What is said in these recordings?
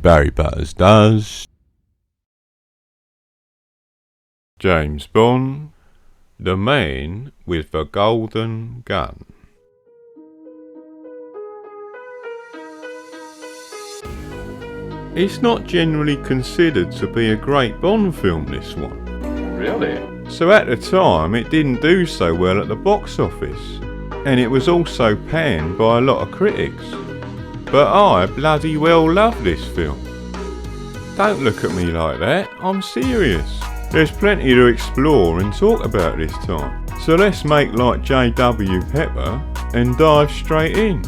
Barry Butters does. James Bond, the man with the golden gun. It's not generally considered to be a great Bond film, this one. Really? So at the time it didn't do so well at the box office, and it was also panned by a lot of critics. But I bloody well love this film. Don't look at me like that, I'm serious. There's plenty to explore and talk about this time. So let's make like J.W. Pepper and dive straight in.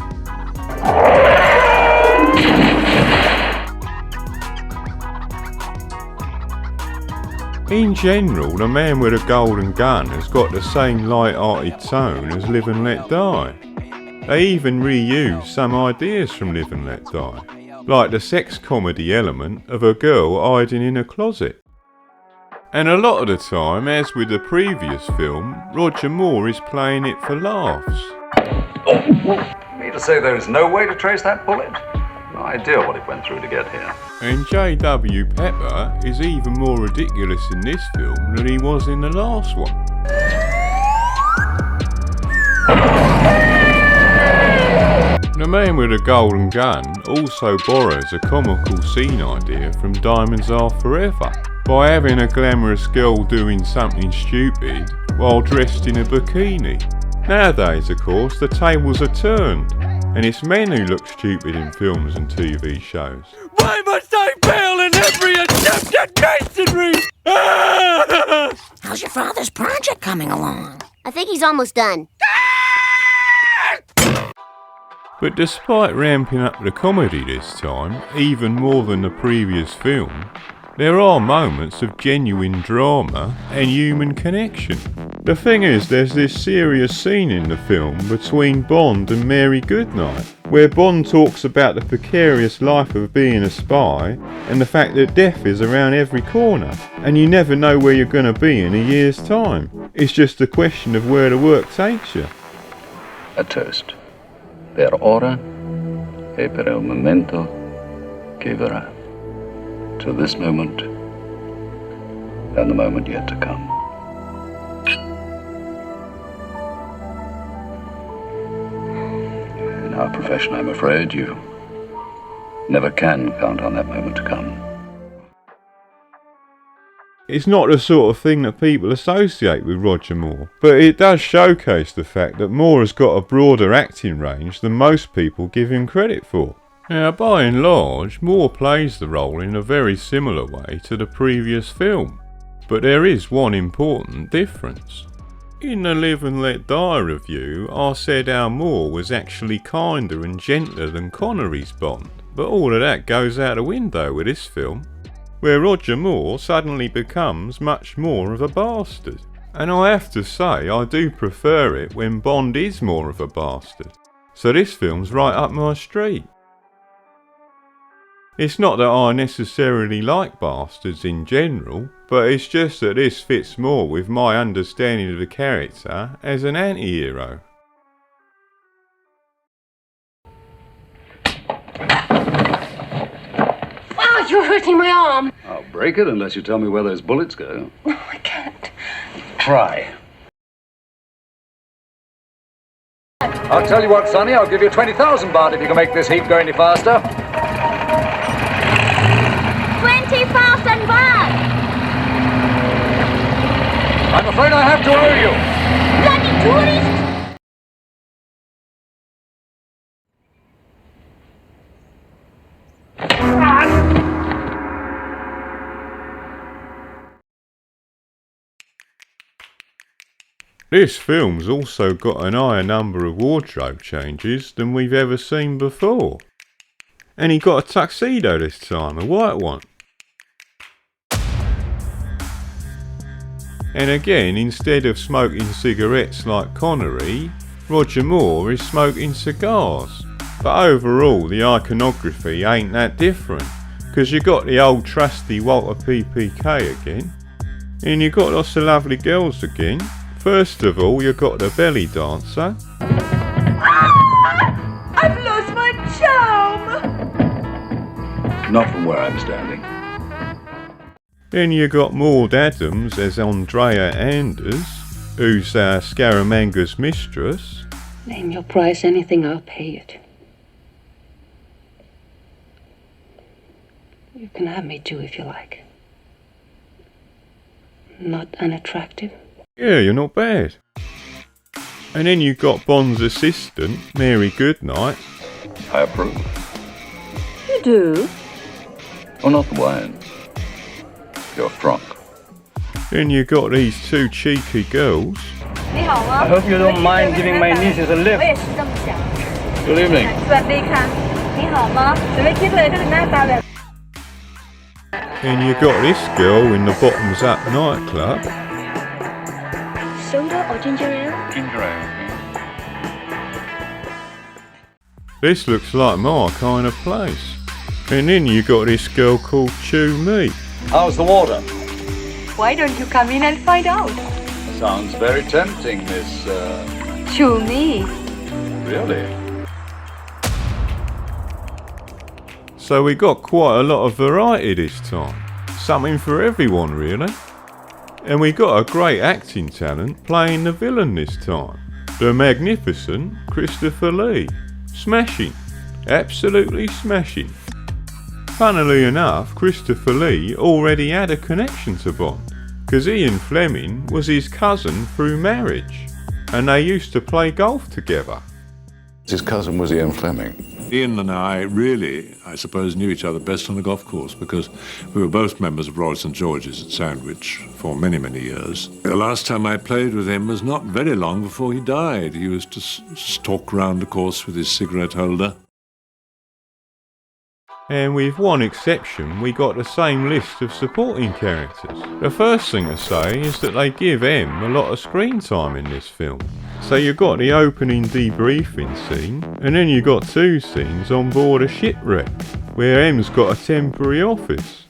In general, The Man with a Golden Gun has got the same light-hearted tone as Live and Let Die. They even reuse some ideas from Live and Let Die, like the sex comedy element of a girl hiding in a closet. And a lot of the time, as with the previous film, Roger Moore is playing it for laughs. Mean to say there is no way to trace that bullet? No idea what it went through to get here. And J.W. Pepper is even more ridiculous in this film than he was in the last one. The Man with a Golden Gun also borrows a comical scene idea from Diamonds Are Forever by having a glamorous girl doing something stupid while dressed in a bikini. Nowadays, of course, the tables are turned, and it's men who look stupid in films and TV shows. Why must I fail in every attempt at masonry? How's your father's project coming along? I think he's almost done. But despite ramping up the comedy this time, even more than the previous film, there are moments of genuine drama and human connection. The thing is, there's this serious scene in the film between Bond and Mary Goodnight, where Bond talks about the precarious life of being a spy and the fact that death is around every corner, and you never know where you're going to be in a year's time. It's just a question of where the work takes you. A toast. Per ora e per il momento che verrà. To this moment and the moment yet to come. In our profession, I'm afraid you never can count on that moment to come. It's not the sort of thing that people associate with Roger Moore, but it does showcase the fact that Moore has got a broader acting range than most people give him credit for. Now, by and large, Moore plays the role in a very similar way to the previous film, but there is one important difference. In the Live and Let Die review, I said how Moore was actually kinder and gentler than Connery's Bond, but all of that goes out the window with this film, where Roger Moore suddenly becomes much more of a bastard. And I have to say, I do prefer it when Bond is more of a bastard, so this film's right up my street. It's not that I necessarily like bastards in general, but it's just that this fits more with my understanding of the character as an anti-hero. Oh, you're hurting my arm. I'll break it unless you tell me where those bullets go. No, I can't. Try. I'll tell you what, Sonny, I'll give you 20,000 baht if you can make this heat go any faster. 20,000 baht! I'm afraid I have to owe you. Bloody tourist! This film's also got an higher number of wardrobe changes than we've ever seen before. And he got a tuxedo this time, a white one. And again, instead of smoking cigarettes like Connery, Roger Moore is smoking cigars. But overall, the iconography ain't that different, because you got the old trusty Walter PPK again, and you got lots of lovely girls again. First of all, you got the belly dancer. I've lost my Not from where I'm standing. Then you got Maud Adams as Andrea Anders, who's Scaramanga's mistress. Name your price, anything, I'll pay it. You can have me too if you like. Not unattractive. Yeah, you're not bad. And then you got Bond's assistant, Mary Goodnight. I approve. You do? Oh, not the wine. Your trunk. Then you got these two cheeky girls. I hope you don't mind giving my nieces a lift. Good evening. And you got this girl in the Bottoms Up nightclub. Soda or ginger ale? Ginger ale. This looks like my kind of place. And then you got this girl called Chew Me. How's the water? Why don't you come in and find out? Sounds very tempting, Miss, Chew me. really? So we got quite a lot of variety this time. Something for everyone, really. And we got a great acting talent playing the villain this time. The magnificent Christopher Lee. Smashing. Absolutely smashing. Funnily enough, Christopher Lee already had a connection to Bond, because Ian Fleming was his cousin through marriage, and they used to play golf together. His cousin was Ian Fleming. Ian and I really, I suppose, knew each other best on the golf course because we were both members of Royal St George's at Sandwich for many, many years. The last time I played with him was not very long before he died. He used to stalk round the course with his cigarette holder. And with one exception, we got the same list of supporting characters. The first thing to say is that they give M a lot of screen time in this film. So you got the opening debriefing scene, and then you got two scenes on board a shipwreck, where M's got a temporary office.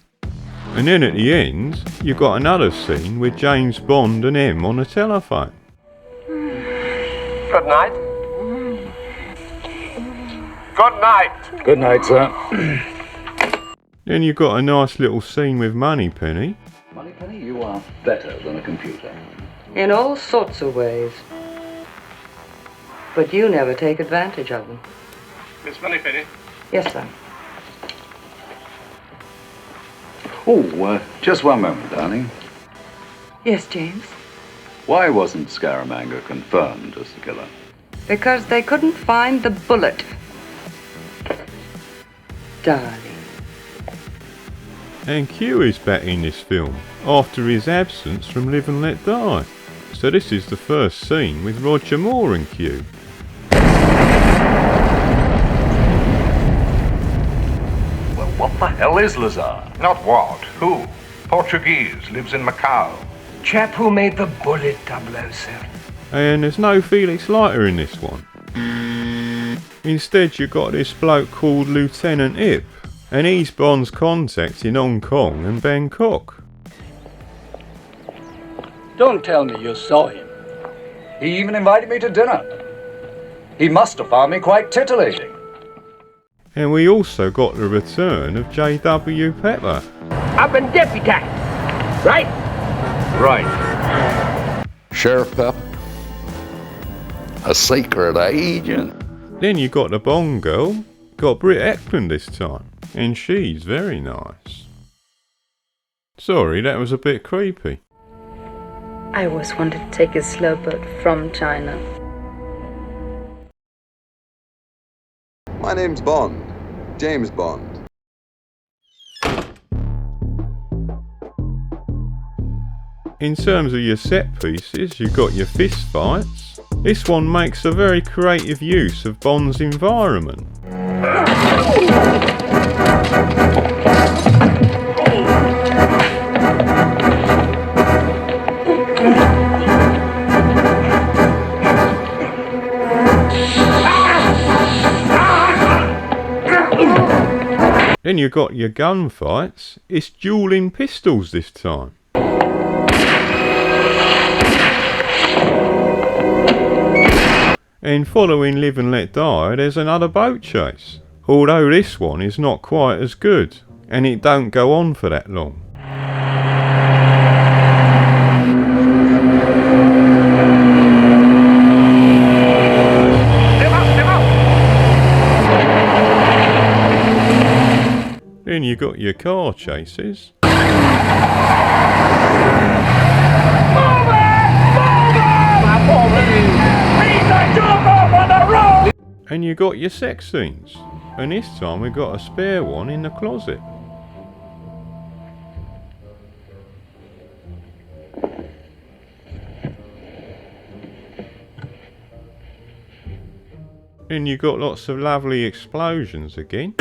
And then at the end, you got another scene with James Bond and M on the telephone. Good night. Good night. Good night, sir. Then you got a nice little scene with Moneypenny. Moneypenny, you are better than a computer. In all sorts of ways. But you never take advantage of them. Miss Moneypenny. Yes, sir. Oh, just one moment, darling. Yes, James. Why wasn't Scaramanga confirmed as the killer? Because they couldn't find the bullet. Darling. And Q is back in this film, after his absence from Live and Let Die. So this is the first scene with Roger Moore and Q. Well, what the hell is Lazar? Not what? Who? Portuguese, lives in Macau. Chap who made the bullet, 007. And there's no Felix Leiter in this one. Instead you got this bloke called Lieutenant Ip, and he's Bond's contact in Hong Kong and Bangkok. Don't tell me you saw him. He even invited me to dinner. He must have found me quite titillating. And we also got the return of J.W. Pepper. I've been deputized, right? Right. Sheriff Pep. A secret agent. Then you got the Bond girl, got Britt Ekland this time, and she's very nice. Sorry, that was a bit creepy. I always wanted to take a slow boat from China. My name's Bond. James Bond. In terms of your set pieces, you got your fist fights. This one makes a very creative use of Bond's environment. Then you got your gunfights. It's dueling pistols this time. And following Live and Let Die, there's another boat chase. Although this one is not quite as good. and it don't go on for that long. Then you got your car chases. And you got your sex scenes. And this time we got a spare one in the closet. Then you got lots of lovely explosions again.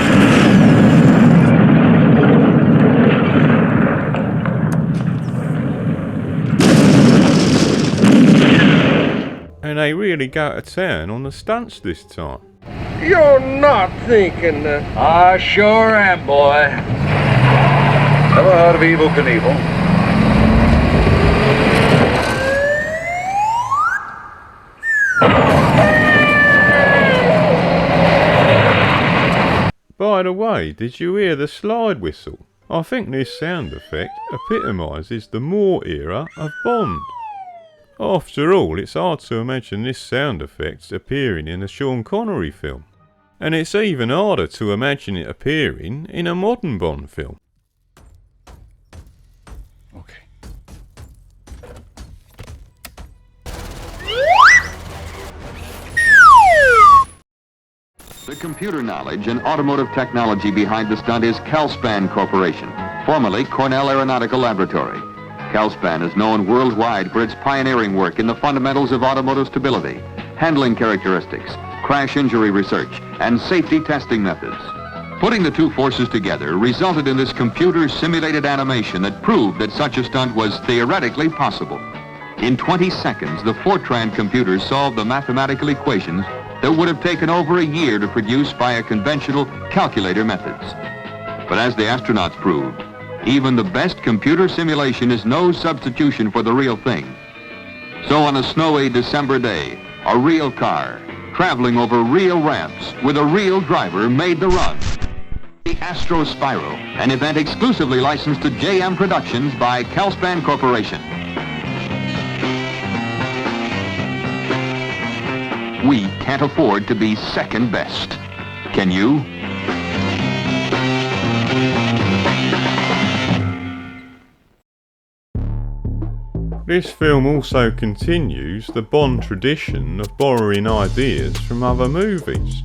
And they really go to town on the stunts this time. You're not thinking that. I sure am, boy. Ever heard of Evel Knievel? By the way, did you hear the slide whistle? I think this sound effect epitomises the Moore era of Bond. After all, it's hard to imagine this sound effect appearing in a Sean Connery film. And it's even harder to imagine it appearing in a modern Bond film. Okay. The computer knowledge and automotive technology behind the stunt is Calspan Corporation, formerly Cornell Aeronautical Laboratory. Calspan is known worldwide for its pioneering work in the fundamentals of automotive stability, handling characteristics, crash injury research, and safety testing methods. Putting the two forces together resulted in this computer-simulated animation that proved that such a stunt was theoretically possible. In 20 seconds, the Fortran computers solved the mathematical equations that would have taken over a year to produce via conventional calculator methods. But as the astronauts proved, even the best computer simulation is no substitution for the real thing. So on a snowy December day, a real car, traveling over real ramps with a real driver, made the run. The Astro Spyro, an event exclusively licensed to JM Productions by Calspan Corporation. We can't afford to be second best. Can you? This film also continues the Bond tradition of borrowing ideas from other movies.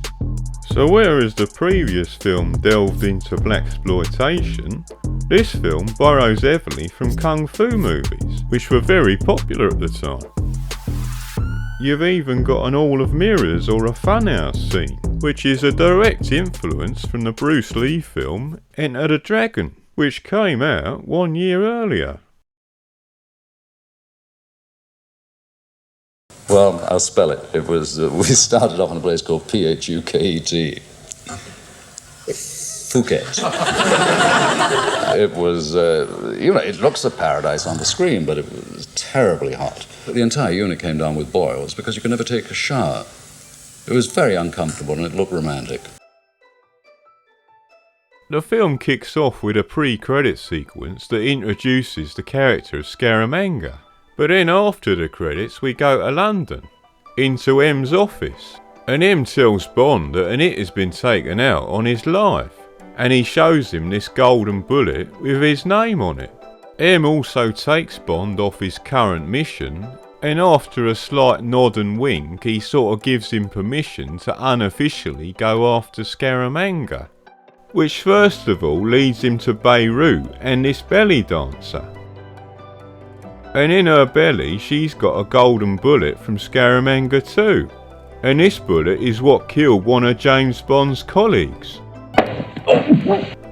So whereas the previous film delved into blaxploitation, this film borrows heavily from kung fu movies, which were very popular at the time. You've even got an Hall of Mirrors or a funhouse scene, which is a direct influence from the Bruce Lee film Enter the Dragon, which came out 1 year earlier. Well, I'll spell it. It was, we started off in a place called Phuket. Phuket. It was, it looks a paradise on the screen, but it was terribly hot. The entire unit came down with boils because you could never take a shower. It was very uncomfortable and it looked romantic. The film kicks off with a pre-credit sequence that introduces the character of Scaramanga. But then after the credits we go to London, into M's office, and M tells Bond that an it has been taken out on his life, and he shows him this golden bullet with his name on it. M also takes Bond off his current mission, and after a slight nod and wink he sort of gives him permission to unofficially go after Scaramanga, which first of all leads him to Beirut and this belly dancer. And in her belly she's got a golden bullet from Scaramanga too. And this bullet is what killed one of James Bond's colleagues.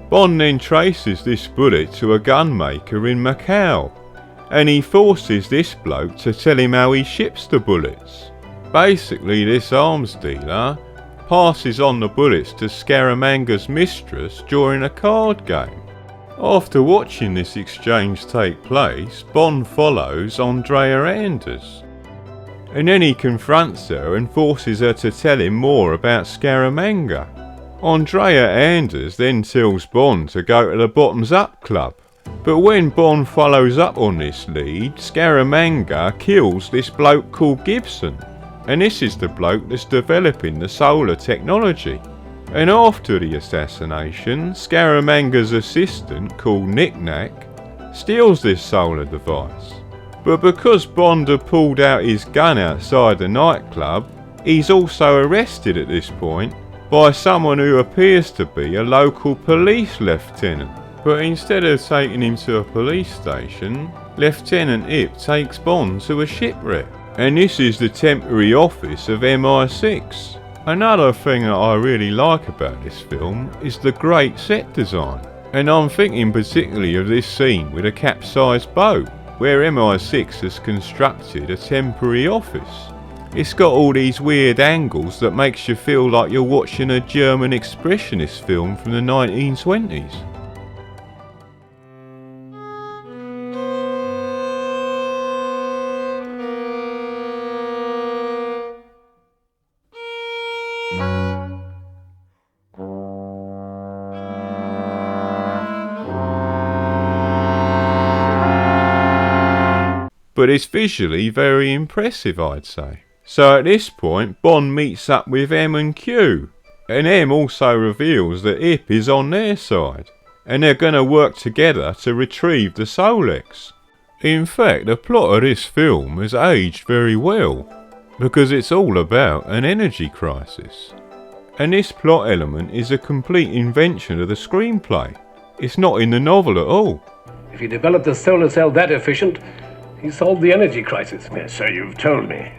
Bond then traces this bullet to a gunmaker in Macau, and he forces this bloke to tell him how he ships the bullets. Basically this arms dealer passes on the bullets to Scaramanga's mistress during a card game. After watching this exchange take place, Bond follows Andrea Anders, and then he confronts her and forces her to tell him more about Scaramanga, Andrea Anders then tells Bond to go to the Bottoms Up Club. But when Bond follows up on this lead, Scaramanga kills this bloke called Gibson. And this is the bloke that's developing the solar technology. And after the assassination, Scaramanga's assistant, called Knick-Knack, steals this solar device. But because Bond had pulled out his gun outside the nightclub, he's also arrested at this point by someone who appears to be a local police lieutenant. But instead of taking him to a police station, Lieutenant Ip takes Bond to a shipwreck. And this is the temporary office of MI6. Another thing that I really like about this film is the great set design. And I'm thinking particularly of this scene with a capsized boat, where MI6 has constructed a temporary office. It's got all these weird angles that makes you feel like you're watching a German expressionist film from the 1920s. But it's visually very impressive, I'd say. So at this point, Bond meets up with M and Q, and M also reveals that Ip is on their side, and they're going to work together to retrieve the Solex. In fact, the plot of this film has aged very well, because it's all about an energy crisis. And this plot element is a complete invention of the screenplay. It's not in the novel at all. If he developed a solar cell that efficient, he solved the energy crisis. Yes, so you've told me.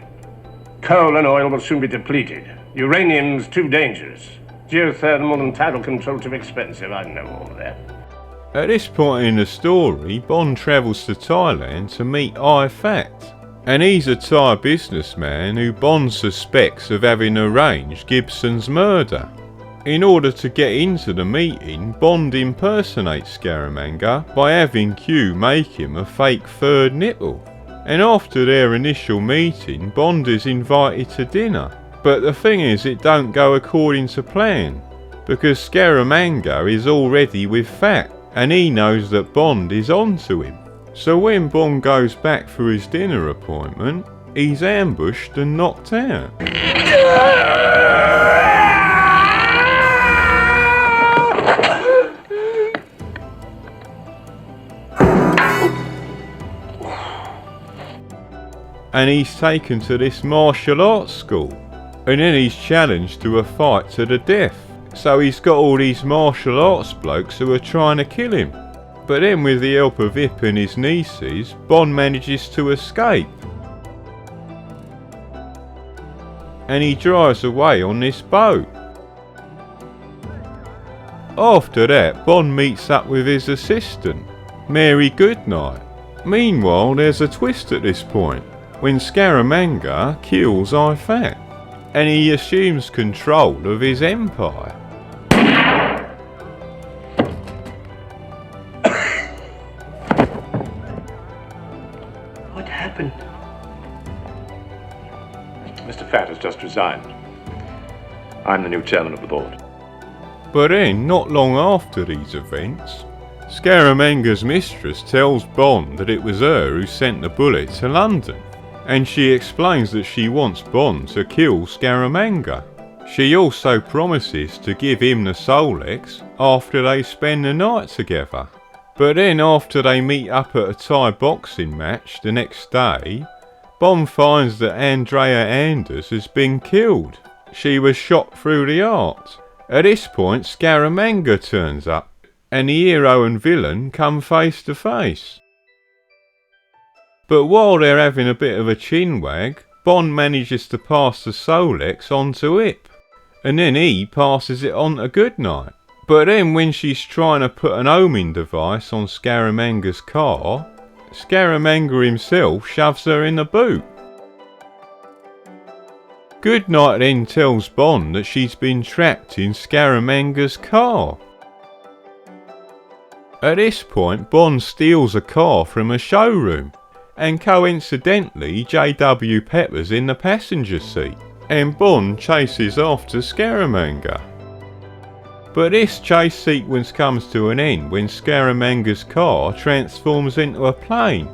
Coal and oil will soon be depleted. Uranium's too dangerous. Geothermal and tidal control too expensive. I know all that. At this point in the story, Bond travels to Thailand to meet I Fact. And he's a Thai businessman who Bond suspects of having arranged Gibson's murder. In order to get into the meeting, Bond impersonates Scaramanga by having Q make him a fake third nipple. And after their initial meeting, Bond is invited to dinner. But the thing is, it don't go according to plan, because Scaramanga is already with Fact, and he knows that Bond is onto him. So when Bond goes back for his dinner appointment, he's ambushed and knocked out. And he's taken to this martial arts school, and then he's challenged to a fight to the death. So he's got all these martial arts blokes who are trying to kill him. But then with the help of Ip and his nieces, Bond manages to escape. And he drives away on this boat. After that, Bond meets up with his assistant, Mary Goodnight. Meanwhile, there's a twist at this point, when Scaramanga kills I Fact, and he assumes control of his empire. What happened? Mr. Fatt has just resigned. I'm the new chairman of the board. But then, not long after these events, Scaramanga's mistress tells Bond that it was her who sent the bullet to London. And she explains that she wants Bond to kill Scaramanga. She also promises to give him the Solex after they spend the night together. But then after they meet up at a Thai boxing match the next day, Bond finds that Andrea Anders has been killed. She was shot through the heart. At this point, Scaramanga turns up, and the hero and villain come face to face. But while they're having a bit of a chinwag, Bond manages to pass the Solex on to Ip, and then he passes it on to Goodnight. But then when she's trying to put an homing device on Scaramanga's car, Scaramanga himself shoves her in the boot. Goodnight then tells Bond that she's been trapped in Scaramanga's car. At this point, Bond steals a car from a showroom, and coincidentally J.W. Pepper's in the passenger seat, and Bond chases after Scaramanga. But this chase sequence comes to an end when Scaramanga's car transforms into a plane.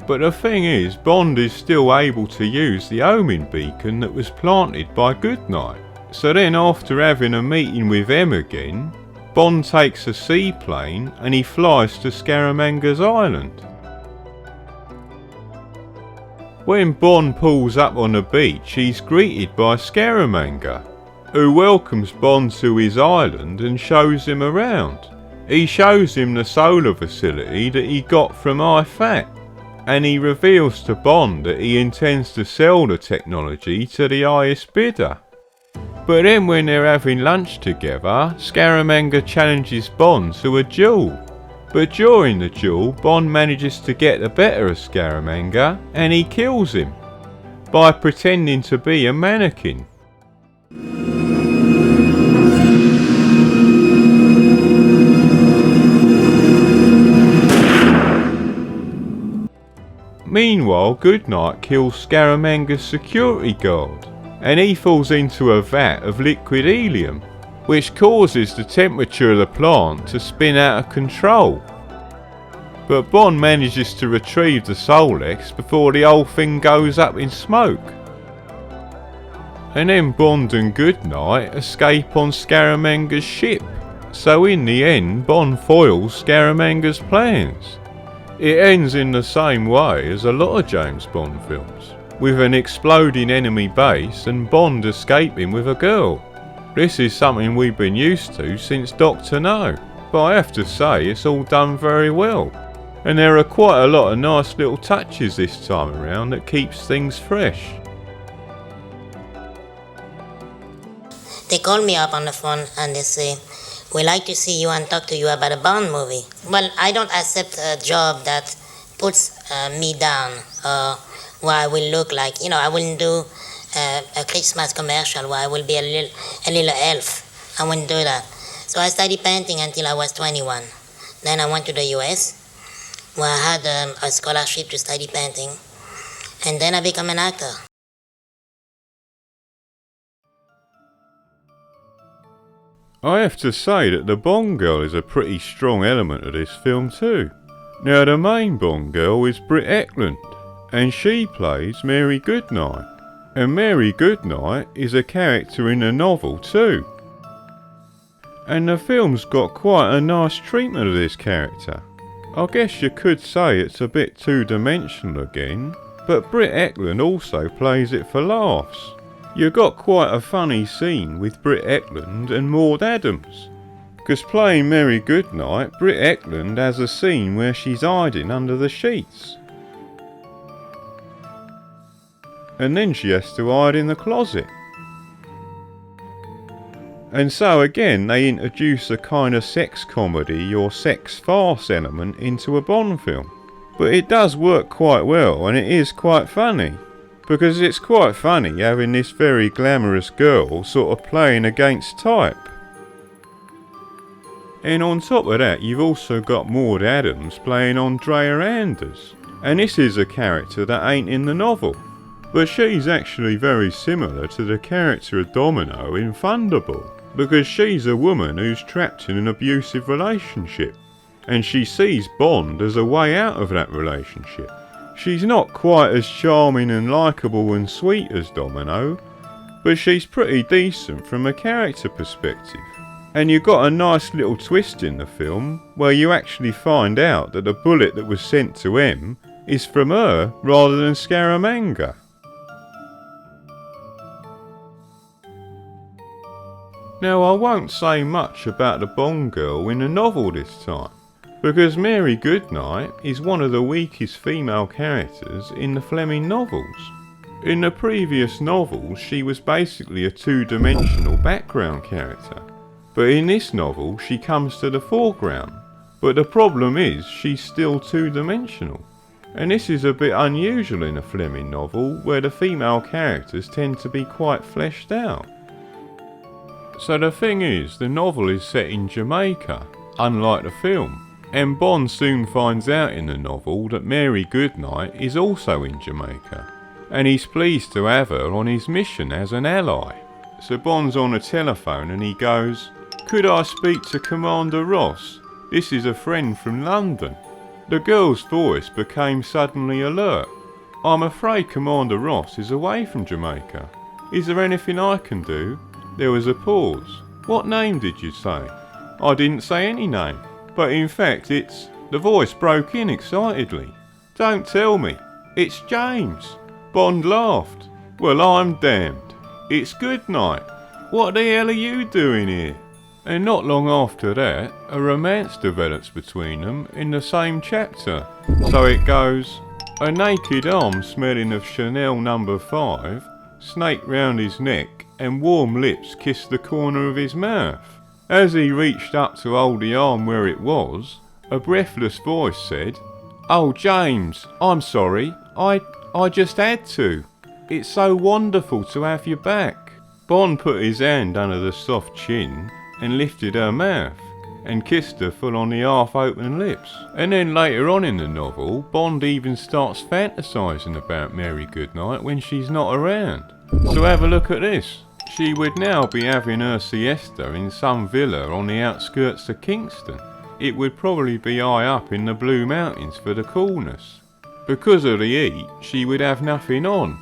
But the thing is, Bond is still able to use the homing beacon that was planted by Goodnight. So then, after having a meeting with M again, Bond takes a seaplane and he flies to Scaramanga's island. When Bond pulls up on the beach, he's greeted by Scaramanga, who welcomes Bond to his island and shows him around. He shows him the solar facility that he got from IFAT, and he reveals to Bond that he intends to sell the technology to the highest bidder. But then when they're having lunch together, Scaramanga challenges Bond to a duel. But during the duel, Bond manages to get the better of Scaramanga and he kills him by pretending to be a mannequin. Meanwhile, Goodnight kills Scaramanga's security guard, and he falls into a vat of liquid helium, which causes the temperature of the plant to spin out of control. But Bond manages to retrieve the Solex before the whole thing goes up in smoke. And then Bond and Goodnight escape on Scaramanga's ship, so in the end Bond foils Scaramanga's plans. It ends in the same way as a lot of James Bond films, with an exploding enemy base and Bond escaping with a girl. This is something we've been used to since Dr. No, but I have to say it's all done very well. And there are quite a lot of nice little touches this time around that keeps things fresh. They call me up on the phone and they say, "We'd like to see you and talk to you about a Bond movie." Well, I don't accept a job that puts me down, where I will look like, I wouldn't do a Christmas commercial where I will be a little elf. I wouldn't do that. So I studied painting until I was 21. Then I went to the US, where I had a scholarship to study painting, and then I became an actor. I have to say that the Bond girl is a pretty strong element of this film too. Now the main Bond girl is Britt Ekland, and she plays Mary Goodnight. And Mary Goodnight is a character in the novel too. And the film's got quite a nice treatment of this character. I guess you could say it's a bit two-dimensional again, but Britt Ekland also plays it for laughs. You got quite a funny scene with Britt Ekland and Maud Adams, because playing Mary Goodnight, Britt Ekland has a scene where she's hiding under the sheets. And then she has to hide in the closet. And so again they introduce a kind of sex comedy or sex farce element into a Bond film. But it does work quite well and it is quite funny. Because it's quite funny having this very glamorous girl sort of playing against type. And on top of that you've also got Maud Adams playing Andrea Anders. And this is a character that ain't in the novel. But she's actually very similar to the character of Domino in Thunderball. Because she's a woman who's trapped in an abusive relationship. And she sees Bond as a way out of that relationship. She's not quite as charming and likeable and sweet as Domino, but she's pretty decent from a character perspective. And you got a nice little twist in the film where you actually find out that the bullet that was sent to M is from her rather than Scaramanga. Now I won't say much about the Bond girl in the novel this time, because Mary Goodnight is one of the weakest female characters in the Fleming novels. In the previous novels she was basically a two-dimensional background character, but in this novel she comes to the foreground. But the problem is she's still two-dimensional, and this is a bit unusual in a Fleming novel where the female characters tend to be quite fleshed out. So the thing is, the novel is set in Jamaica, unlike the film. And Bond soon finds out in the novel that Mary Goodnight is also in Jamaica, and he's pleased to have her on his mission as an ally. So Bond's on a telephone and he goes, "Could I speak to Commander Ross? This is a friend from London." The girl's voice became suddenly alert. "I'm afraid Commander Ross is away from Jamaica. Is there anything I can do?" There was a pause. "What name did you say?" "I didn't say any name. But in fact it's..." The voice broke in excitedly. "Don't tell me. It's James." Bond laughed. "Well, I'm damned. It's Goodnight. What the hell are you doing here?" And not long after that, a romance develops between them in the same chapter. So it goes, "A naked arm smelling of Chanel No. 5, snaked round his neck and warm lips kissed the corner of his mouth. As he reached up to hold the arm where it was, a breathless voice said, 'Oh James, I'm sorry, I just had to. It's so wonderful to have you back.'" Bond put his hand under the soft chin and lifted her mouth and kissed her full on the half-open lips. And then later on in the novel, Bond even starts fantasising about Mary Goodnight when she's not around. So have a look at this. She would now be having her siesta in some villa on the outskirts of Kingston. It would probably be high up in the Blue Mountains for the coolness. Because of the heat, she would have nothing on,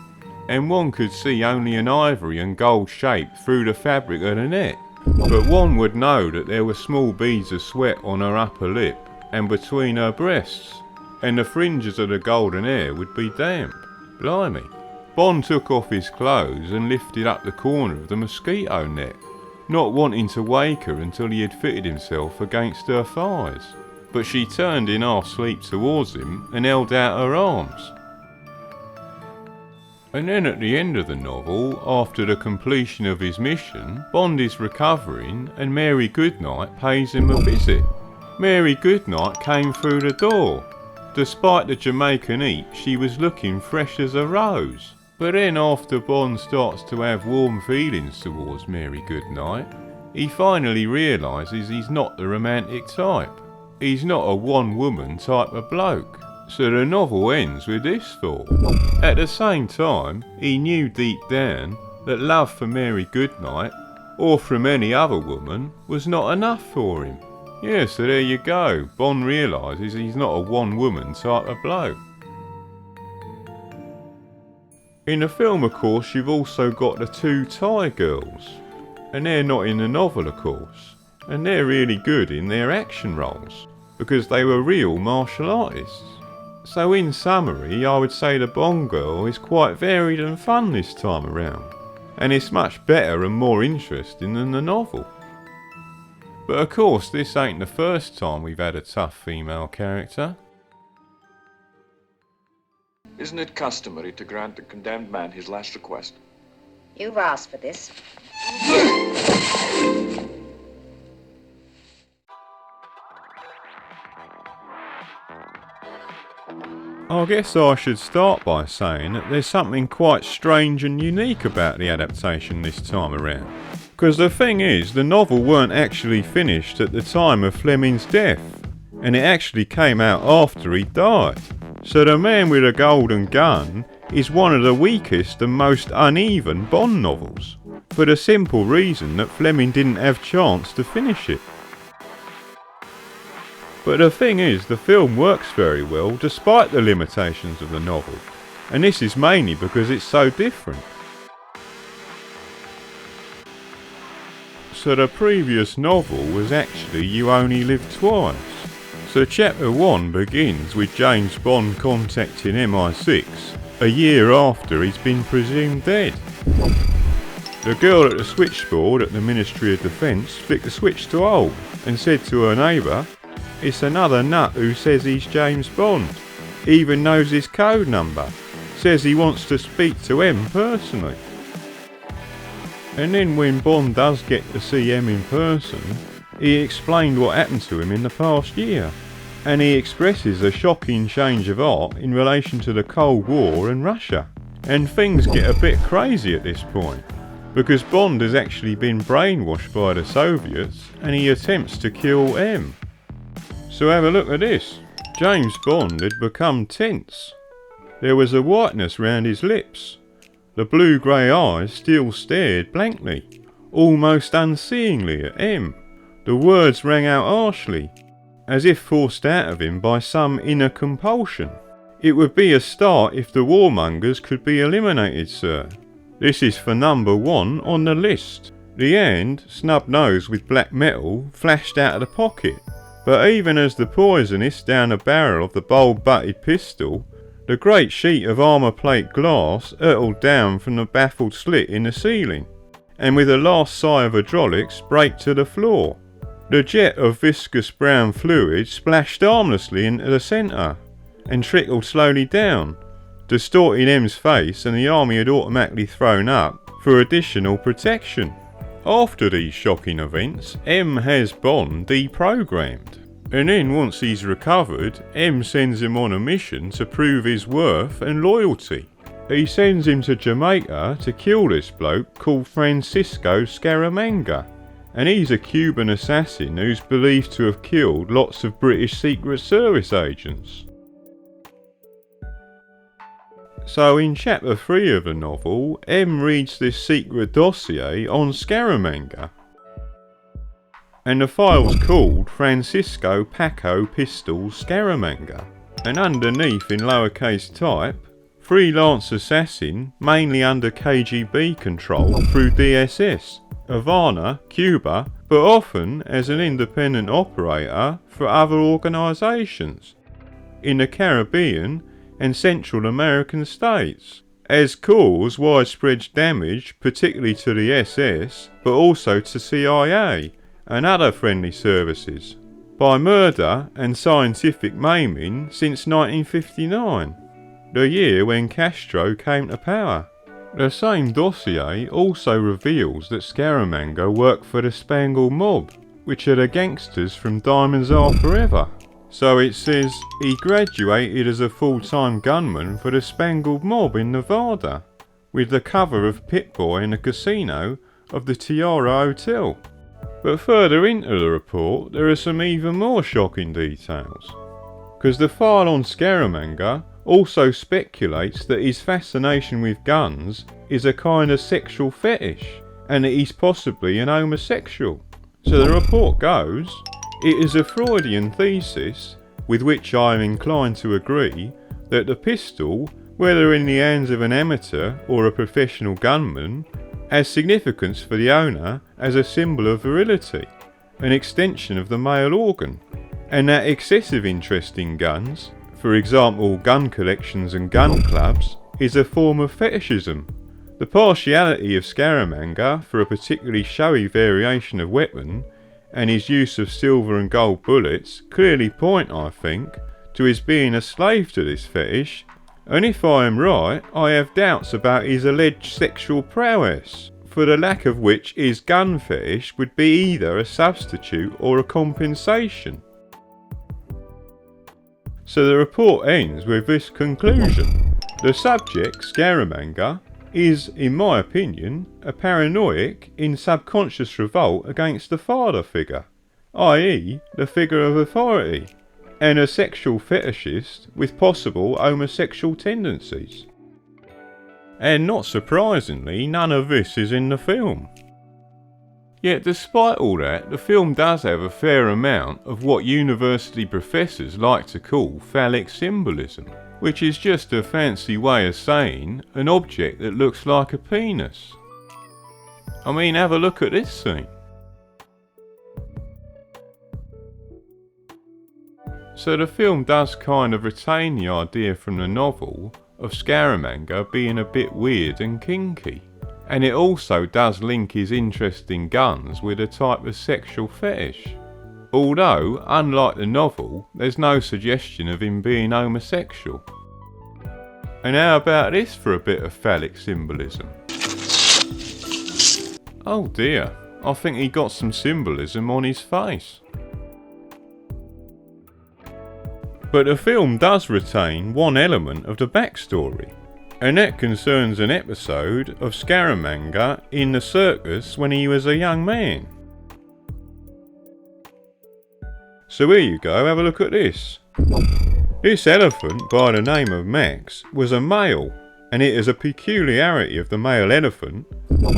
and one could see only an ivory and gold shape through the fabric of the net. But one would know that there were small beads of sweat on her upper lip and between her breasts, and the fringes of the golden hair would be damp. Blimey. Bond took off his clothes and lifted up the corner of the mosquito net, not wanting to wake her until he had fitted himself against her thighs. But she turned in half sleep towards him and held out her arms. And then at the end of the novel, after the completion of his mission, Bond is recovering and Mary Goodnight pays him a visit. Mary Goodnight came through the door. Despite the Jamaican heat, she was looking fresh as a rose. But then after Bond starts to have warm feelings towards Mary Goodnight, he finally realises he's not the romantic type. He's not a one-woman type of bloke. So the novel ends with this thought. At the same time, he knew deep down that love for Mary Goodnight, or from any other woman, was not enough for him. Yeah, so there you go. Bond realises he's not a one-woman type of bloke. In the film, of course, you've also got the two Thai girls. And they're not in the novel, of course. And they're really good in their action roles, because they were real martial artists. So in summary, I would say the Bond girl is quite varied and fun this time around. And it's much better and more interesting than the novel. But of course, this ain't the first time we've had a tough female character. Isn't it customary to grant the condemned man his last request? You've asked for this. I guess I should start by saying that there's something quite strange and unique about the adaptation this time around. Because the thing is, the novel weren't actually finished at the time of Fleming's death, and it actually came out after he died. So The Man with a Golden Gun is one of the weakest and most uneven Bond novels, for the simple reason that Fleming didn't have chance to finish it. But the thing is, the film works very well despite the limitations of the novel, and this is mainly because it's so different. So the previous novel was actually You Only Live Twice. So chapter 1 begins with James Bond contacting MI6 a year after he's been presumed dead. The girl at the switchboard at the Ministry of Defence flicked the switch to hold and said to her neighbour, "It's another nut who says he's James Bond, even knows his code number, says he wants to speak to M personally." And then when Bond does get to see M in person, he explained what happened to him in the past year, and he expresses a shocking change of heart in relation to the Cold War and Russia. And things get a bit crazy at this point, because Bond has actually been brainwashed by the Soviets and he attempts to kill M. So have a look at this. James Bond had become tense. There was a whiteness round his lips, The blue-grey eyes still stared blankly, almost unseeingly at M. The words rang out harshly, as if forced out of him by some inner compulsion. "It would be a start if the warmongers could be eliminated, sir. This is for number 1 on the list." The hand, snub-nosed with black metal, flashed out of the pocket, but even as the poison hissed down the barrel of the bulb-butted pistol, the great sheet of armour plate glass hurtled down from the baffled slit in the ceiling, and with a last sigh of hydraulics braked to the floor. The jet of viscous brown fluid splashed harmlessly into the centre, and trickled slowly down, distorting M's face and the arm he had automatically thrown up for additional protection. After these shocking events, M has Bond deprogrammed, and then once he's recovered, M sends him on a mission to prove his worth and loyalty. He sends him to Jamaica to kill this bloke called Francisco Scaramanga, and he's a Cuban assassin who's believed to have killed lots of British Secret Service agents. So in chapter 3 of the novel, M reads this secret dossier on Scaramanga, and the file's called Francisco Paco Pistol Scaramanga, and underneath in lowercase type, freelance assassin mainly under KGB control through DSS, Havana, Cuba, but often as an independent operator for other organisations in the Caribbean and Central American states, has caused widespread damage particularly to the SS, but also to CIA and other friendly services, by murder and scientific maiming since 1959, the year when Castro came to power. The same dossier also reveals that Scaramanga worked for the Spangled Mob, which are the gangsters from Diamonds Are Forever. So it says he graduated as a full-time gunman for the Spangled Mob in Nevada, with the cover of Pit-Boy in a casino of the Tiara Hotel. But further into the report there are some even more shocking details, because the file on Scaramanga also speculates that his fascination with guns is a kind of sexual fetish, and that he's possibly an homosexual. So the report goes, it is a Freudian thesis, with which I am inclined to agree, that the pistol, whether in the hands of an amateur or a professional gunman, has significance for the owner as a symbol of virility, an extension of the male organ, and that excessive interest in guns, for example gun collections and gun clubs, is a form of fetishism. The partiality of Scaramanga for a particularly showy variation of weapon, and his use of silver and gold bullets, clearly point, I think, to his being a slave to this fetish, and if I am right, I have doubts about his alleged sexual prowess, for the lack of which his gun fetish would be either a substitute or a compensation. So the report ends with this conclusion: the subject, Scaramanga, is, in my opinion, a paranoiac in subconscious revolt against the father figure, i.e. the figure of authority, and a sexual fetishist with possible homosexual tendencies. And not surprisingly, none of this is in the film. Yet despite all that, the film does have a fair amount of what university professors like to call phallic symbolism, which is just a fancy way of saying an object that looks like a penis. I mean, have a look at this scene. So the film does kind of retain the idea from the novel of Scaramanga being a bit weird and kinky, and it also does link his interest in guns with a type of sexual fetish. Although, unlike the novel, there's no suggestion of him being homosexual. And how about this for a bit of phallic symbolism? Oh dear, I think he got some symbolism on his face. But the film does retain one element of the backstory, and that concerns an episode of Scaramanga in the circus when he was a young man. So here you go, have a look at this. This elephant by the name of Max was a male, and it is a peculiarity of the male elephant,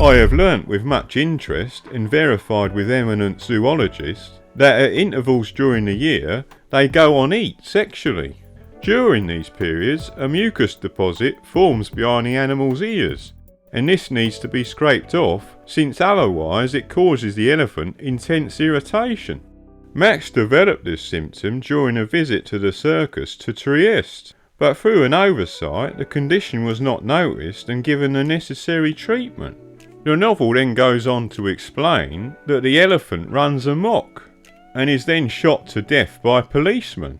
I have learnt with much interest and verified with eminent zoologists, that at intervals during the year they go on eat sexually. During these periods, a mucus deposit forms behind the animal's ears, and this needs to be scraped off, since otherwise it causes the elephant intense irritation. Max developed this symptom during a visit to the circus to Trieste, but through an oversight the condition was not noticed and given the necessary treatment. The novel then goes on to explain that the elephant runs amok and is then shot to death by policemen.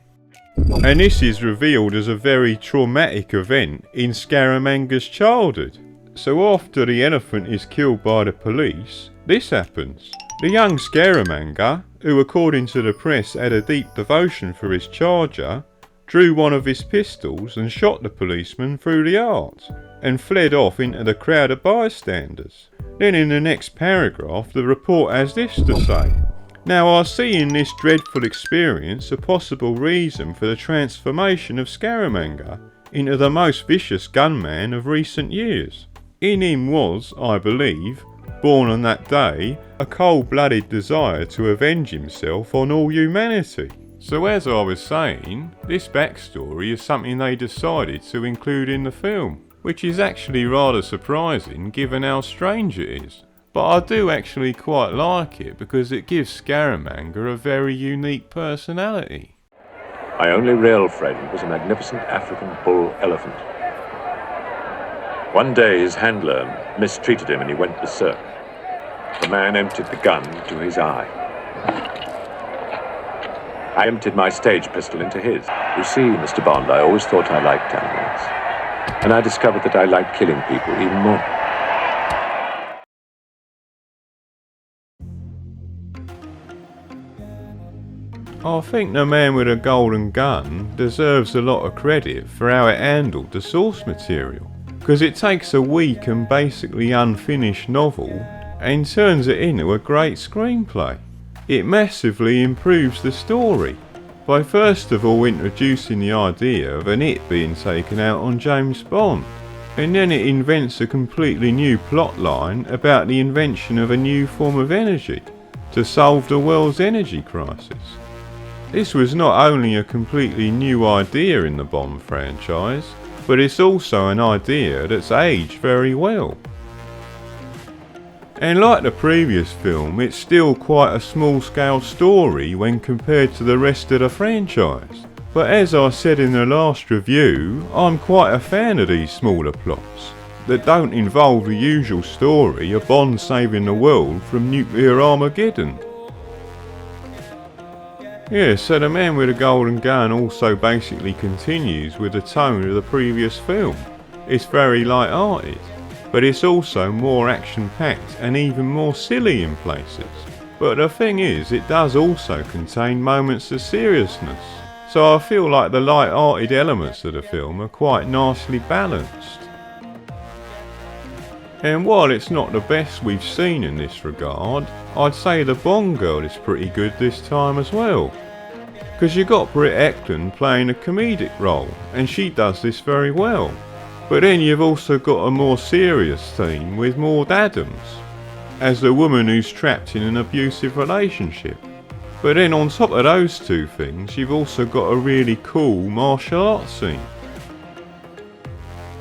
And this is revealed as a very traumatic event in Scaramanga's childhood. So after the elephant is killed by the police, this happens. The young Scaramanga, who according to the press had a deep devotion for his charger, drew one of his pistols and shot the policeman through the heart, and fled off into the crowd of bystanders. Then in the next paragraph the report has this to say: "Now I see in this dreadful experience a possible reason for the transformation of Scaramanga into the most vicious gunman of recent years. In him was, I believe, born on that day, a cold-blooded desire to avenge himself on all humanity." So as I was saying, this backstory is something they decided to include in the film, which is actually rather surprising given how strange it is. But I do actually quite like it because it gives Scaramanga a very unique personality. My only real friend was a magnificent African bull elephant. One day his handler mistreated him and he went berserk. The man emptied the gun to his eye. I emptied my stage pistol into his. You see, Mr. Bond, I always thought I liked animals. And I discovered that I liked killing people even more. I think The Man with a Golden Gun deserves a lot of credit for how it handled the source material, because it takes a weak and basically unfinished novel and turns it into a great screenplay. It massively improves the story by first of all introducing the idea of an it being taken out on James Bond, and then it invents a completely new plot line about the invention of a new form of energy to solve the world's energy crisis. This was not only a completely new idea in the Bond franchise, but it's also an idea that's aged very well. And like the previous film, it's still quite a small scale story when compared to the rest of the franchise. But as I said in the last review, I'm quite a fan of these smaller plots that don't involve the usual story of Bond saving the world from nuclear Armageddon. Yeah, so The Man with a Golden Gun also basically continues with the tone of the previous film. It's very light-hearted, but it's also more action-packed and even more silly in places. But the thing is, it does also contain moments of seriousness, so I feel like the light-hearted elements of the film are quite nicely balanced. And while it's not the best we've seen in this regard, I'd say the Bond girl is pretty good this time as well. Because you got Britt Eklund playing a comedic role, and she does this very well. But then you've also got a more serious theme with Maud Adams, as the woman who's trapped in an abusive relationship. But then on top of those two things, you've also got a really cool martial arts scene.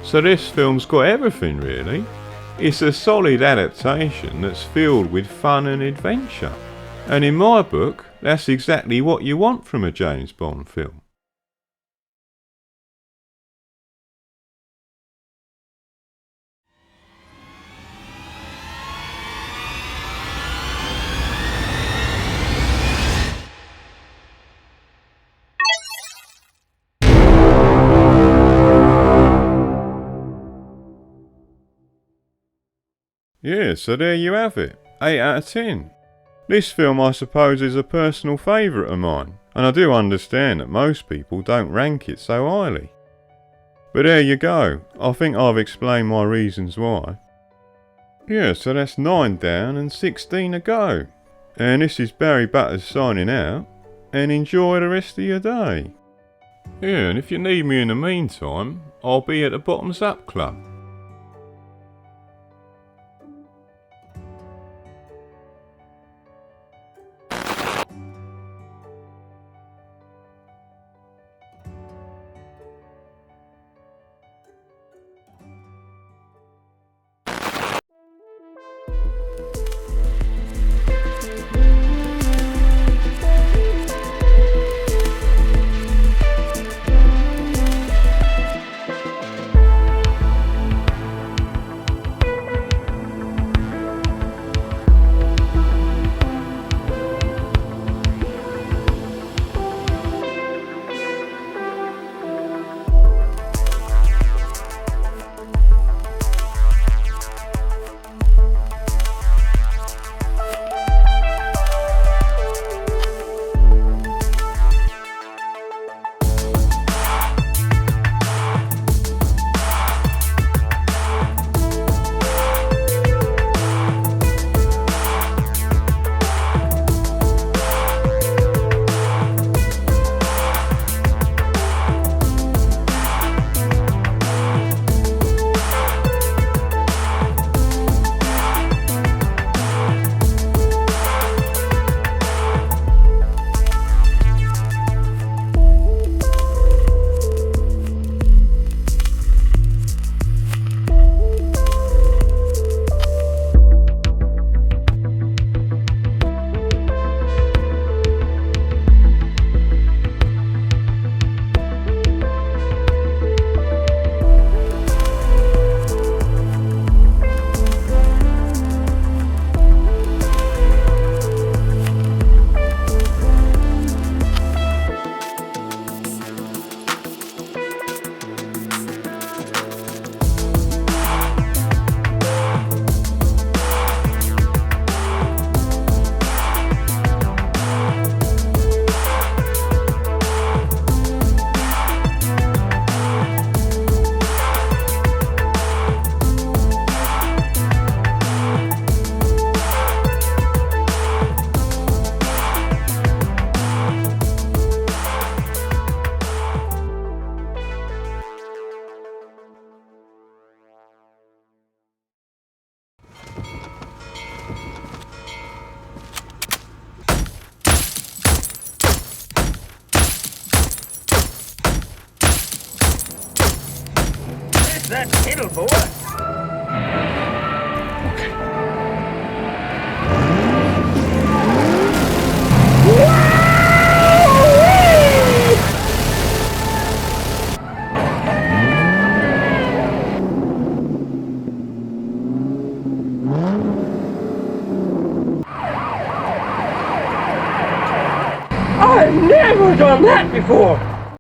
So this film's got everything really. It's a solid adaptation that's filled with fun and adventure. And in my book, that's exactly what you want from a James Bond film. Yeah, so there you have it. 8 out of 10. This film I suppose is a personal favourite of mine, and I do understand that most people don't rank it so highly. But there you go, I think I've explained my reasons why. Yeah, so that's 9 down and 16 to go. And this is Barry Butters signing out, and enjoy the rest of your day. Yeah, and if you need me in the meantime, I'll be at the Bottoms Up Club. That fiddle, boy. I've never done that before.